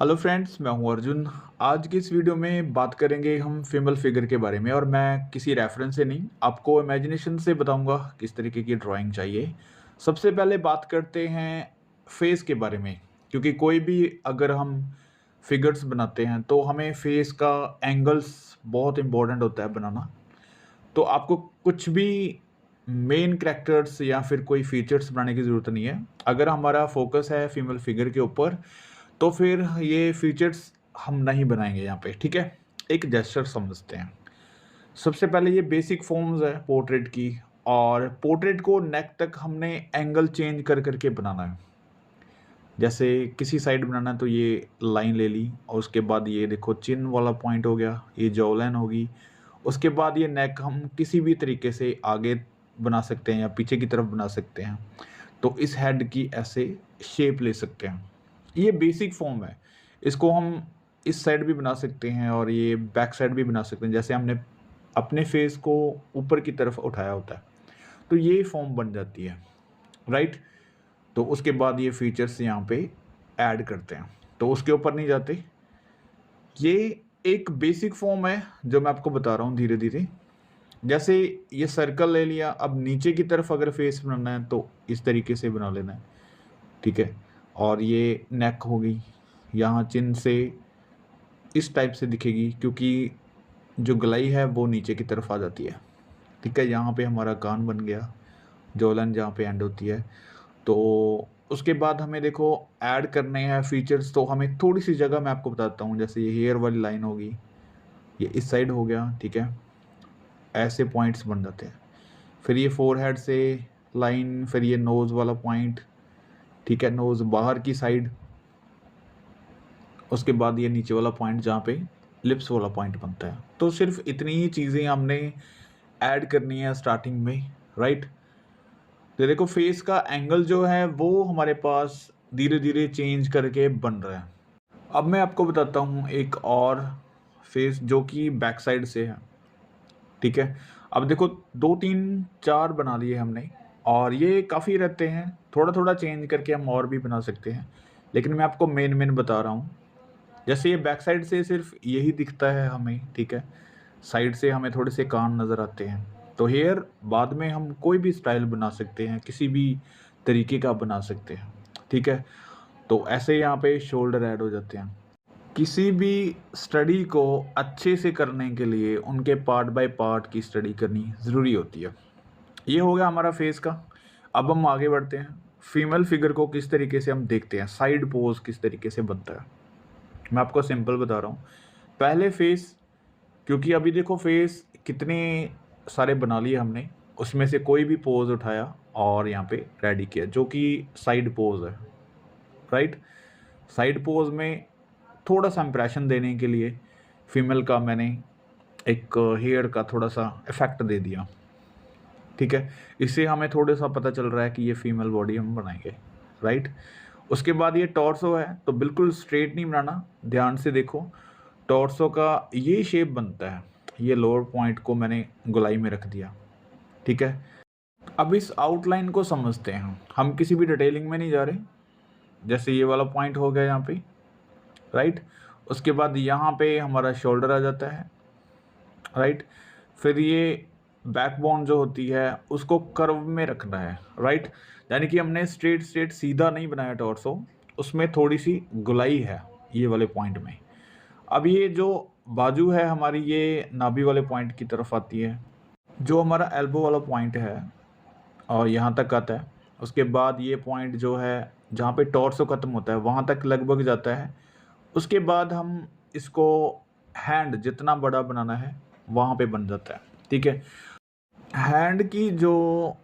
Hello friends, मैं हूं अर्जुन। आज की इस वीडियो में बात करेंगे हम फीमेल फिगर के बारे में, और मैं किसी रेफरेंस से नहीं, आपको इमेजिनेशन से बताऊंगा किस तरीके की ड्राइंग चाहिए। सबसे पहले बात करते हैं फेस के बारे में, क्योंकि कोई भी अगर हम फिगर्स बनाते हैं तो हमें फेस का एंगल्स बहुत इंपॉर्टेंट होता है बनाना। तो आपको कुछ भी मेन कैरेक्टर्स या फिर कोई फीचर्स बनाने की ज़रूरत नहीं है। अगर हमारा फोकस है फीमेल फिगर के ऊपर, तो फिर ये फीचर्स हम नहीं बनाएंगे यहाँ पे, ठीक है। एक जेस्चर समझते हैं। सबसे पहले ये बेसिक फॉर्म्स है पोर्ट्रेट की, और पोर्ट्रेट को नेक तक हमने एंगल चेंज कर करके बनाना है। जैसे किसी साइड बनाना है तो ये लाइन ले ली, और उसके बाद ये देखो चिन वाला पॉइंट हो गया, ये जॉ लाइन होगी। उसके बाद ये नेक हम किसी भी तरीके से आगे बना सकते हैं या पीछे की तरफ बना सकते हैं। तो इस हेड की ऐसे शेप ले सकते हैं। ये बेसिक फॉर्म है। इसको हम इस साइड भी बना सकते हैं और ये बैक साइड भी बना सकते हैं, जैसे हमने अपने फेस को ऊपर की तरफ उठाया होता है, तो ये फॉर्म बन जाती है, राइट। तो उसके बाद ये फीचर्स यहाँ पे ऐड करते हैं, तो उसके ऊपर नहीं जाते। ये एक बेसिक फॉर्म है जो मैं आपको बता रहा हूँ धीरे धीरे। जैसे ये सर्कल ले लिया, अब नीचे की तरफ अगर फेस बनाना है तो इस तरीके से बना लेना है, ठीक है। और ये नेक होगी, यहाँ चिन से इस टाइप से दिखेगी, क्योंकि जो गलाई है वो नीचे की तरफ आ जाती है, ठीक है। यहाँ पे हमारा कान बन गया, जॉलन जहाँ पे एंड होती है। तो उसके बाद हमें देखो ऐड करने हैं फीचर्स, तो हमें थोड़ी सी जगह मैं आपको बताता हूँ। जैसे ये हेयर वाली लाइन होगी, ये इस साइड हो गया, ठीक है। ऐसे पॉइंट्स बन जाते हैं। फिर ये फोरहेड से लाइन, फिर ये नोज़ वाला पॉइंट, ठीक है, नोज़ बाहर की साइड। उसके बाद ये नीचे वाला पॉइंट जहाँ पे लिप्स वाला पॉइंट बनता है। तो सिर्फ इतनी ही चीज़ें हमने ऐड करनी है स्टार्टिंग में, राइट। तो देखो फेस का एंगल जो है वो हमारे पास धीरे धीरे चेंज करके बन रहा है। अब मैं आपको बताता हूँ एक और फेस जो कि बैक साइड से है, ठीक है। अब देखो 2 3 4 बना लिए हमने, और ये काफ़ी रहते हैं। थोड़ा थोड़ा चेंज करके हम और भी बना सकते हैं, लेकिन मैं आपको मेन मेन बता रहा हूँ। जैसे ये बैक साइड से सिर्फ यही दिखता है हमें, ठीक है। साइड से हमें थोड़े से कान नज़र आते हैं। तो हेयर बाद में हम कोई भी स्टाइल बना सकते हैं, किसी भी तरीके का बना सकते हैं, ठीक है। तो ऐसे यहाँ पे शोल्डर ऐड हो जाते हैं। किसी भी स्टडी को अच्छे से करने के लिए उनके पार्ट बाय पार्ट की स्टडी करनी ज़रूरी होती है। ये हो गया हमारा फेस का। अब हम आगे बढ़ते हैं। फीमेल फिगर को किस तरीके से हम देखते हैं, साइड पोज किस तरीके से बनता है, मैं आपको सिंपल बता रहा हूँ। पहले फेस, क्योंकि अभी देखो फेस कितने सारे बना लिए हमने, उसमें से कोई भी पोज उठाया और यहाँ पे रेडी किया, जो कि साइड पोज है, राइट। साइड पोज में थोड़ा सा इंप्रेशन देने के लिए फीमेल का मैंने एक हेयर का थोड़ा सा इफेक्ट दे दिया, ठीक है। इससे हमें थोड़ा सा पता चल रहा है कि ये फीमेल बॉडी हम बनाएंगे, राइट। उसके बाद ये टॉर्सो है, तो बिल्कुल स्ट्रेट नहीं बनाना, ध्यान से देखो। टॉर्सो का ये शेप बनता है, ये लोअर पॉइंट को मैंने गोलाई में रख दिया, ठीक है। अब इस आउटलाइन को समझते हैं, हम किसी भी डिटेलिंग में नहीं जा रहे। जैसे ये वाला पॉइंट हो गया यहाँ पे, राइट। उसके बाद यहाँ पे हमारा शोल्डर आ जाता है, राइट। फिर ये बैकबोन जो होती है उसको कर्व में रखना है, राइट। यानी कि हमने स्ट्रेट स्ट्रेट सीधा नहीं बनाया टॉर्सो, उसमें थोड़ी सी गुलाई है ये वाले पॉइंट में। अब ये जो बाजू है हमारी, ये नाभि वाले पॉइंट की तरफ आती है। जो हमारा एल्बो वाला पॉइंट है और यहाँ तक आता है। उसके बाद ये पॉइंट जो है जहाँ पे टॉर्सो ख़त्म होता है वहाँ तक लगभग जाता है। उसके बाद हम इसको हैंड जितना बड़ा बनाना है वहाँ पे बन जाता है, ठीक है। हैंड की जो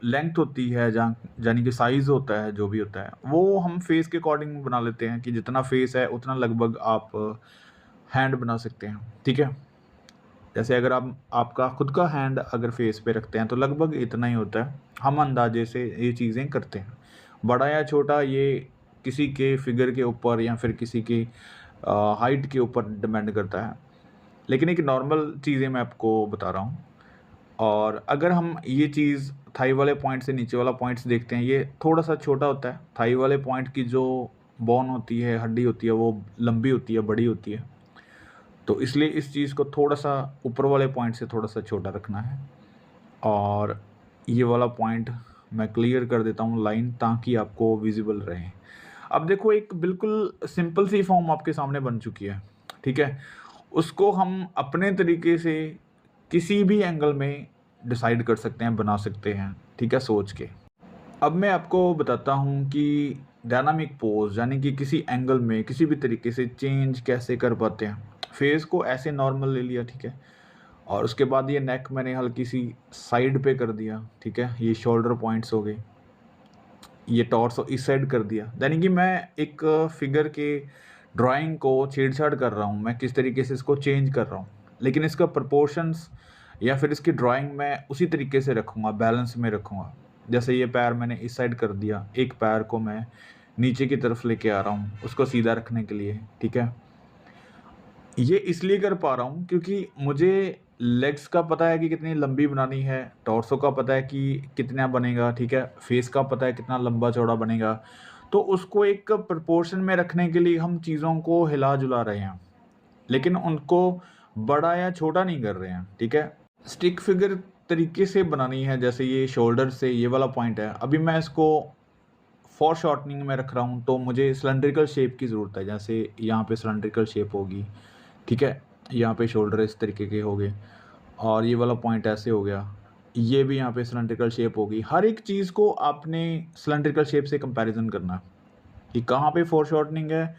लेंथ होती है, जहाँ यानी कि साइज़ होता है, जो भी होता है वो हम फेस के अकॉर्डिंग बना लेते हैं कि जितना फेस है उतना लगभग आप हैंड बना सकते हैं, ठीक है। जैसे अगर आप आपका खुद का हैंड अगर फेस पे रखते हैं तो लगभग इतना ही होता है। हम अंदाजे से ये चीज़ें करते हैं। बड़ा या छोटा ये किसी के फिगर के ऊपर या फिर किसी की हाइट के ऊपर डिपेंड करता है, लेकिन एक नॉर्मल चीज़ें मैं आपको बता रहा हूँ। और अगर हम ये चीज़ थाई वाले पॉइंट से नीचे वाला पॉइंट्स देखते हैं, ये थोड़ा सा छोटा होता है। थाई वाले पॉइंट की जो बोन होती है, हड्डी होती है, वो लंबी होती है, बड़ी होती है। तो इसलिए इस चीज़ को थोड़ा-सा ऊपर वाले पॉइंट से थोड़ा-सा छोटा रखना है और ये वाला पॉइंट मैं क्लियर कर देता हूँ लाइन, ताकि आपको विज़िबल रहे। अब देखो एक बिल्कुल सिंपल सी फॉर्म आपके सामने बन चुकी है, ठीक है? उसको हम अपने तरीके से किसी भी एंगल में डिसाइड कर सकते हैं, बना सकते हैं, ठीक है, सोच के। अब मैं आपको बताता हूँ कि डायनामिक पोज़ यानी कि किसी एंगल में किसी भी तरीके से चेंज कैसे कर पाते हैं। फेस को ऐसे नॉर्मल ले लिया, ठीक है? और उसके बाद ये नेक मैंने हल्की सी साइड पे कर दिया, ठीक है? ये शोल्डर पॉइंट्स हो गए। ये टॉर्सो इस साइड कर दिया। यानी कि मैं एक फिगर के ड्राइंग को छेड़-छाड़ कर रहा हूँ, मैं किस तरीके से इसको चेंज कर रहा हूँ। लेकिन इसका प्रोपोर्शंस या फिर इसकी ड्राइंग मैं उसी तरीके से रखूँगा, बैलेंस में रखूँगा। जैसे ये पैर मैंने इस साइड कर दिया, एक पैर को मैं नीचे की तरफ लेके आ रहा हूँ, उसको सीधा रखने के लिए, ठीक है? ये इसलिए कर पा रहा हूँ क्योंकि मुझे लेग्स का पता है कि कितनी लंबी बनानी है, टॉर्सो का पता है कि कितना बनेगा, ठीक है? फेस का पता है कितना लंबा-चौड़ा बनेगा। तो उसको एक प्रोपोर्शन में रखने के लिए हम चीज़ों को हिला-जुला रहे हैं, लेकिन उनको बड़ा या छोटा नहीं कर रहे हैं, ठीक है? स्टिक फिगर तरीके से बनानी है, जैसे ये शोल्डर से ये वाला पॉइंट है। अभी मैं इसको फ़ॉरशॉर्टनिंग में रख रहा हूँ, तो मुझे सिलिंड्रिकल शेप की ज़रूरत है। जैसे यहाँ पे सिलिंड्रिकल शेप होगी, ठीक है? यहाँ पे शोल्डर इस तरीके के हो गए और ये वाला पॉइंट ऐसे हो गया। ये भी यहाँ पे सिलिंड्रिकल शेप होगी। हर एक चीज़ को आपने सिलिंड्रिकल शेप से कंपैरिज़न करना है कि कहाँ पे फ़ॉरशॉर्टनिंग है।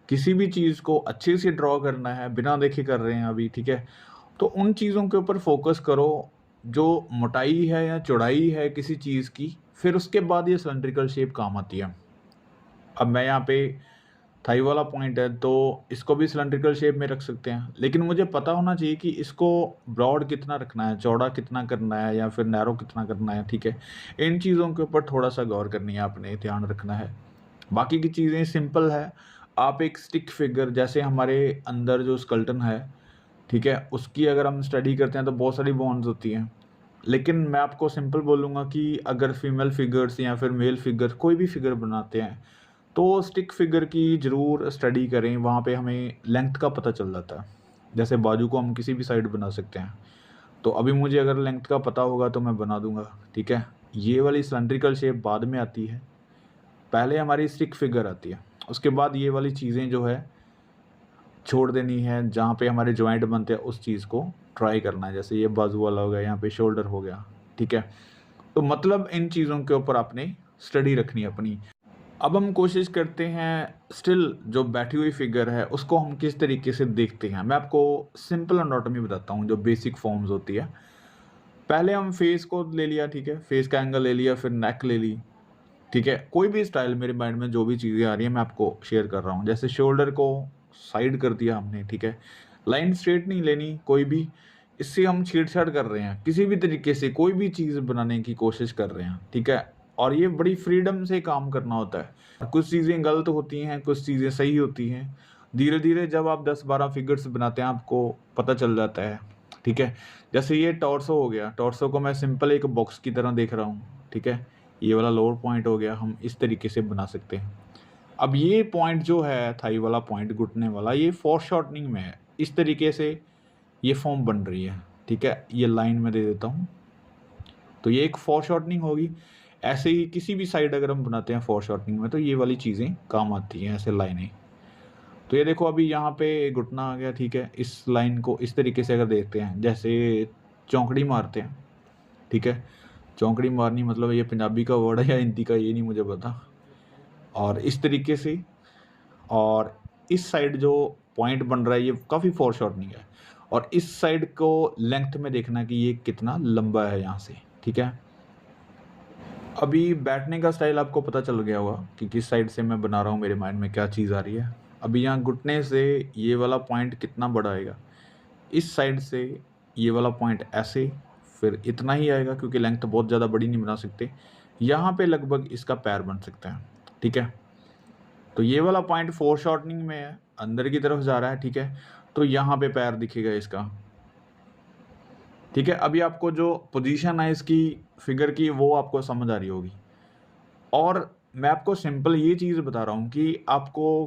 किसी भी चीज़ को अच्छे से ड्रॉ करना है, बिना देखे कर रहे हैं अभी, ठीक है? तो उन चीज़ों के ऊपर फ़ोकस करो, जो मोटाई है या चौड़ाई है किसी चीज़ की, फिर उसके बाद ये सिलिंड्रिकल शेप काम आती है। अब मैं यहाँ पे थाई वाला पॉइंट है, तो इसको भी सिलिंड्रिकल शेप में रख सकते हैं। लेकिन मुझे पता होना चाहिए कि इसको ब्रॉड कितना रखना है, चौड़ा कितना करना है या फिर नैरो कितना करना है, ठीक है? इन चीज़ों के ऊपर थोड़ा-सा गौर करनी है आपने, ध्यान रखना है। बाकी की चीज़ें सिंपल है। आप एक स्टिक फिगर जैसे हमारे अंदर जो स्केलेटन है, ठीक है? उसकी अगर हम स्टडी करते हैं तो बहुत सारी बोन्स होती हैं। लेकिन मैं आपको सिंपल बोलूँगा कि अगर फीमेल फिगर्स या फिर मेल फिगर कोई भी फिगर बनाते हैं, तो स्टिक फिगर की ज़रूर स्टडी करें, वहाँ पे हमें लेंथ का पता चल जाता है। जैसे बाजू को हम किसी भी साइड बना सकते हैं। तो अभी मुझे अगर लेंथ का पता होगा तो मैं बना दूँगा, ठीक है? ये वाली सिलिंड्रिकल शेप बाद में आती है, पहले हमारी स्टिक फिगर आती है। उसके बाद ये वाली चीज़ें जो है छोड़ देनी है, जहाँ पे हमारे जॉइंट बनते हैं उस चीज़ को ट्राई करना है। जैसे ये बाजू वाला हो गया, यहाँ पे शोल्डर हो गया, ठीक है? तो मतलब इन चीज़ों के ऊपर आपने स्टडी रखनी है अपनी। अब हम कोशिश करते हैं स्टिल जो बैठी हुई फिगर है उसको हम किस तरीके से देखते हैं। मैं आपको सिंपल एनाटॉमी बताता हूँ, जो बेसिक फॉर्म्स होती है। पहले हम फेस को ले लिया, ठीक है? फेस का एंगल ले लिया, फिर नेक ले ली, ठीक है? कोई भी स्टाइल मेरे माइंड में जो भी चीज़ें आ रही हैं मैं आपको शेयर कर रहा हूँ। जैसे शोल्डर को साइड कर दिया हमने, ठीक है? लाइन स्ट्रेट नहीं लेनी कोई भी, इससे हम छेड़-छाड़ कर रहे हैं। किसी भी तरीके से कोई भी चीज़ बनाने की कोशिश कर रहे हैं, ठीक है? और ये बड़ी फ्रीडम से काम करना होता है। कुछ चीज़ें गलत होती हैं, कुछ चीज़ें सही होती हैं। धीरे-धीरे जब आप 10-12 फिगर्स बनाते हैं आपको पता चल जाता है, ठीक है? जैसे ये टॉर्सो हो गया, टॉर्सो को मैं सिंपल एक बॉक्स की तरह देख रहा हूँ, ठीक है? ये वाला लोअर पॉइंट हो गया, हम इस तरीके से बना सकते हैं। अब ये पॉइंट जो है थाई वाला पॉइंट, घुटने वाला, ये फ़ॉरशॉर्टनिंग में है। इस तरीके से ये फॉर्म बन रही है, ठीक है? ये लाइन मैं दे देता हूँ। तो ये एक फ़ॉरशॉर्टनिंग होगी। ऐसे ही किसी भी साइड अगर हम बनाते हैं फ़ॉरशॉर्टनिंग में तो ये वाली चीज़ें काम आती हैं, ऐसे लाइनें। तो ये देखो अभी यहाँ पे घुटना आ गया, ठीक है? इस लाइन को इस तरीके से अगर देखते हैं, जैसे चौकड़ी मारते हैं, ठीक है? चौकड़ी मारनी मतलब ये पंजाबी का वर्ड है या हिंदी का, ये नहीं मुझे पता। और इस तरीके से, और इस साइड जो पॉइंट बन रहा है ये काफ़ी फ़ॉरशॉर्टनिंग है। और इस साइड को लेंथ में देखना कि ये कितना लंबा है यहाँ से, ठीक है? अभी बैठने का स्टाइल आपको पता चल गया होगा कि किस साइड से मैं बना रहा हूँ, मेरे माइंड में क्या चीज़ आ रही है। अभी यहाँ घुटने से ये वाला पॉइंट कितना बड़ा आएगा, इस साइड से ये वाला पॉइंट ऐसे, फिर इतना ही आएगा क्योंकि लेंथ बहुत ज़्यादा बड़ी नहीं बना सकते। यहाँ पे लगभग इसका पैर बन सकता है, ठीक है? तो ये वाला पॉइंट फ़ोरशॉर्टनिंग में है, अंदर की तरफ जा रहा है, ठीक है? तो यहाँ पे पैर दिखेगा इसका, ठीक है? अभी आपको जो पोज़ीशन है इसकी फिगर की वो आपको समझ आ रही होगी। और मैं आपको सिंपल ये चीज़ बता रहा हूँ कि आपको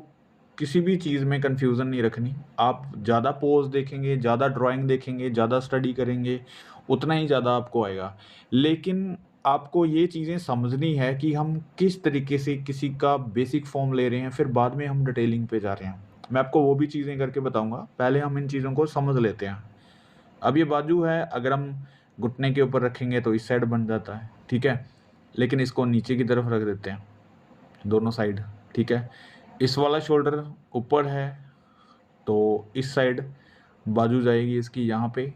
किसी भी चीज़ में कन्फ्यूज़न नहीं रखनी। आप ज़्यादा पोज़ देखेंगे, ज़्यादा ड्राइंग देखेंगे, ज़्यादा स्टडी करेंगे, उतना ही ज़्यादा आपको आएगा। लेकिन आपको ये चीज़ें समझनी है कि हम किस तरीके से किसी का बेसिक फ़ॉर्म ले रहे हैं, फिर बाद में हम डिटेलिंग पे जा रहे हैं। मैं आपको वो भी चीज़ें करके बताऊँगा, पहले हम इन चीज़ों को समझ लेते हैं। अब ये बाजू है, अगर हम घुटने के ऊपर रखेंगे तो इस साइड बन जाता है, ठीक है? लेकिन इसको नीचे की तरफ रख देते हैं, दोनों साइड, ठीक है? इस वाला शोल्डर ऊपर है, तो इस साइड बाजू जाएगी इसकी यहाँ पे,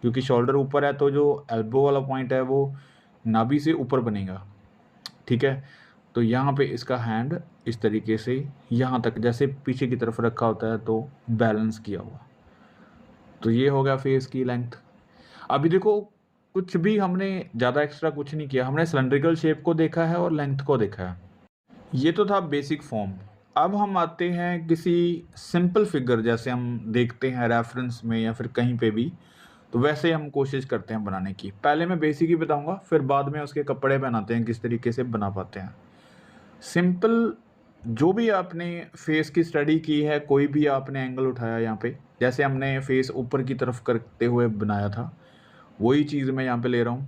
क्योंकि शोल्डर ऊपर है तो जो एल्बो वाला पॉइंट है वो नाभि से ऊपर बनेगा, ठीक है? तो यहाँ पे इसका हैंड इस तरीके से यहाँ तक जैसे पीछे की तरफ रखा होता है तो बैलेंस किया हुआ। तो ये हो गया फेस की लेंथ। अभी देखो कुछ भी हमने ज़्यादा एक्स्ट्रा कुछ नहीं किया, हमने सिलिंड्रिकल शेप को देखा है और लेंथ को देखा है। ये तो था बेसिक फॉर्म। अब हम आते हैं किसी सिंपल फिगर, जैसे हम देखते हैं रेफरेंस में या फिर कहीं पे भी, तो वैसे हम कोशिश करते हैं बनाने की। पहले मैं बेसिक ही बताऊंगा, फिर बाद में उसके कपड़े पहनाते हैं किस तरीके से बना पाते हैं। सिंपल, जो भी आपने फेस की स्टडी की है, कोई भी आपने एंगल उठाया यहाँ पे, जैसे हमने फेस ऊपर की तरफ करते हुए बनाया था, वही चीज़ मैं यहाँ पे ले रहा हूँ।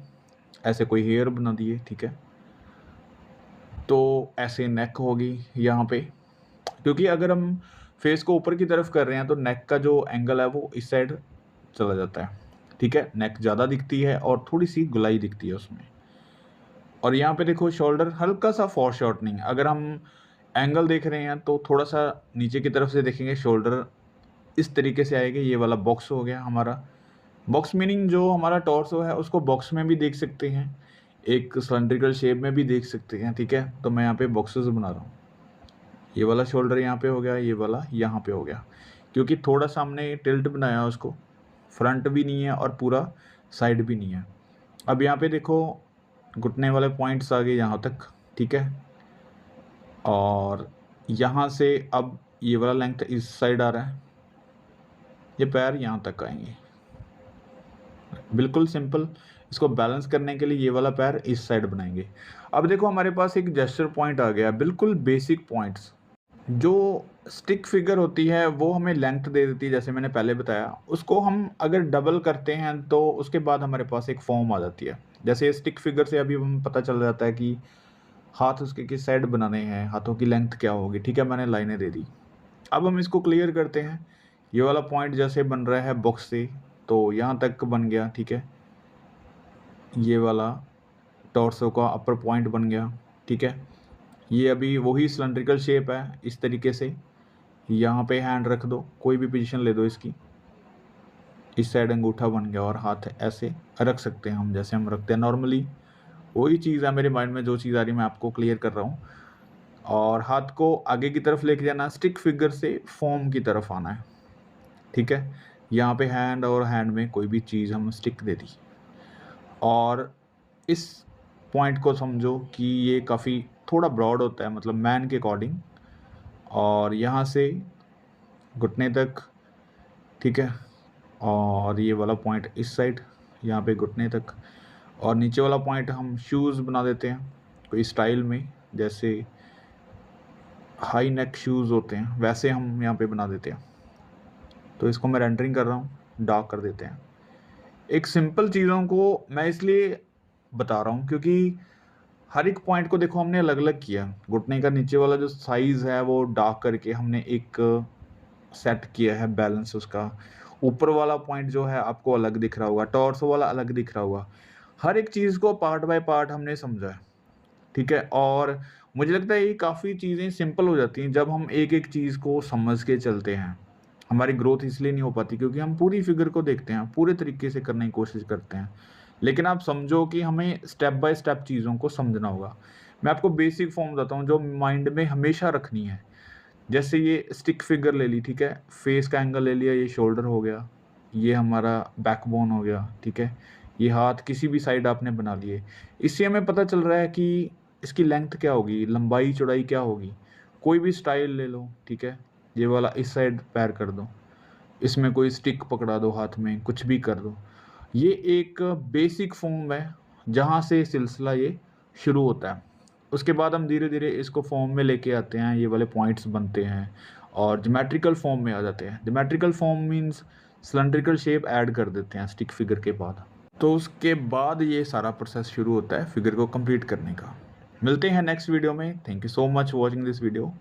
ऐसे कोई हेयर बना दिए, ठीक है? तो ऐसे नेक होगी यहाँ पे, क्योंकि अगर हम फेस को ऊपर की तरफ कर रहे हैं तो नेक का जो एंगल है वो इस साइड चला जाता है, ठीक है? नेक ज़्यादा दिखती है और थोड़ी सी गोलाई दिखती है उसमें। और यहाँ पे देखो शोल्डर हल्का सा फॉरशॉर्टनिंग, अगर हम एंगल देख रहे हैं तो थोड़ा सा नीचे की तरफ से देखेंगे, शोल्डर इस तरीके से आएगी। ये वाला बॉक्स हो गया हमारा। बॉक्स मीनिंग जो हमारा टॉर्सो है उसको बॉक्स में भी देख सकते हैं, एक सिलिंड्रिकल शेप में भी देख सकते हैं, ठीक है? तो मैं यहाँ पे बॉक्सेस बना रहा हूँ। ये वाला शोल्डर यहाँ पे हो गया, ये वाला यहाँ पे हो गया, क्योंकि थोड़ा सा हमने टिल्ट बनाया उसको, फ्रंट भी नहीं है और पूरा साइड भी नहीं है। अब यहाँ पे देखो घुटने वाले पॉइंट्स आ गए यहाँ तक, ठीक है? और यहाँ से अब ये वाला लेंथ इस साइड आ रहा है, ये पैर यहाँ तक आएंगे, बिल्कुल सिंपल। इसको बैलेंस करने के लिए ये वाला पैर इस साइड बनाएंगे। अब देखो हमारे पास एक जेस्चर पॉइंट आ गया, बिल्कुल बेसिक पॉइंट्स। जो स्टिक फिगर होती है वो हमें लेंथ दे देती है, जैसे मैंने पहले बताया। उसको हम अगर डबल करते हैं तो उसके बाद हमारे पास एक फॉर्म आ जाती है। जैसे स्टिक फिगर से अभी हमें पता चल जाता है कि हाथ उसके किस साइड बनाने हैं, हाथों की लेंथ क्या होगी, ठीक है? मैंने लाइनें दे दी। अब हम इसको क्लियर करते हैं। ये वाला पॉइंट जैसे बन रहा है बॉक्स से, तो यहाँ तक बन गया, ठीक है? ये वाला टॉर्सो का अपर पॉइंट बन गया, ठीक है? ये अभी वही सिलिंड्रिकल शेप है, इस तरीके से यहाँ पे हैंड रख दो, कोई भी पोजीशन ले दो इसकी, इस साइड अंगूठा बन गया और हाथ ऐसे रख सकते हैं हम, जैसे हम रखते हैं नॉर्मली। वही चीज़ है मेरे माइंड में, जो चीज़ आ रही है मैं आपको क्लियर कर रहा हूँ। और हाथ को आगे की तरफ लेके जाना, स्टिक फिगर से फॉर्म की तरफ आना है, ठीक है? यहाँ पे हैंड और हैंड में कोई भी चीज़ हम स्टिक दे दी, और इस पॉइंट को समझो कि ये काफ़ी थोड़ा ब्रॉड होता है, मतलब मैन के अकॉर्डिंग, और यहाँ से घुटने तक, ठीक है? और ये वाला पॉइंट इस साइड, यहाँ पे घुटने तक, और नीचे वाला पॉइंट हम शूज़ बना देते हैं कोई स्टाइल में, जैसे हाई नेक शूज़ होते हैं वैसे हम यहाँ पे बना देते हैं। तो इसको मैं रेंडरिंग कर रहा हूँ, डार्क कर देते हैं। एक सिंपल चीज़ों को मैं इसलिए बता रहा हूँ क्योंकि हर एक पॉइंट को देखो हमने अलग अलग किया। घुटने का नीचे वाला जो साइज़ है वो डार्क करके हमने एक सेट किया है बैलेंस उसका। ऊपर वाला पॉइंट जो है आपको अलग दिख रहा होगा, टॉर्सो वाला अलग दिख रहा होगा। हर एक चीज़ को पार्ट बाय पार्ट हमने समझा है, ठीक है? और मुझे लगता है ये काफ़ी चीज़ें सिंपल हो जाती हैं जब हम एक एक चीज़ को समझ के चलते हैं। हमारी ग्रोथ इसलिए नहीं हो पाती क्योंकि हम पूरी फिगर को देखते हैं, पूरे तरीके से करने की कोशिश करते हैं। लेकिन आप समझो कि हमें स्टेप बाय स्टेप चीज़ों को समझना होगा। मैं आपको बेसिक फॉर्म बताता हूँ जो माइंड में हमेशा रखनी है। जैसे ये स्टिक फिगर ले ली, ठीक है? फेस का एंगल ले लिया, ये शोल्डर हो गया, ये हमारा बैकबोन हो गया, ठीक है? ये हाथ किसी भी साइड आपने बना लिए। इससे हमें पता चल रहा है कि इसकी लेंथ क्या होगी, लंबाई चौड़ाई क्या होगी। कोई भी स्टाइल ले लो, ठीक है? ये वाला इस साइड पैर कर दो, इसमें कोई स्टिक पकड़ा दो हाथ में, कुछ भी कर दो। ये एक बेसिक फॉर्म है जहाँ से सिलसिला ये शुरू होता है। उसके बाद हम धीरे-धीरे इसको फॉर्म में लेके आते हैं, ये वाले पॉइंट्स बनते हैं और ज्योमेट्रिकल फॉर्म में आ जाते हैं। Geometrical form means cylindrical shape add कर देते हैं स्टिक फिगर के बाद। तो उसके बाद ये सारा प्रोसेस शुरू होता है फिगर को कंप्लीट करने का। मिलते हैं नेक्स्ट वीडियो में। Thank you so much watching this video.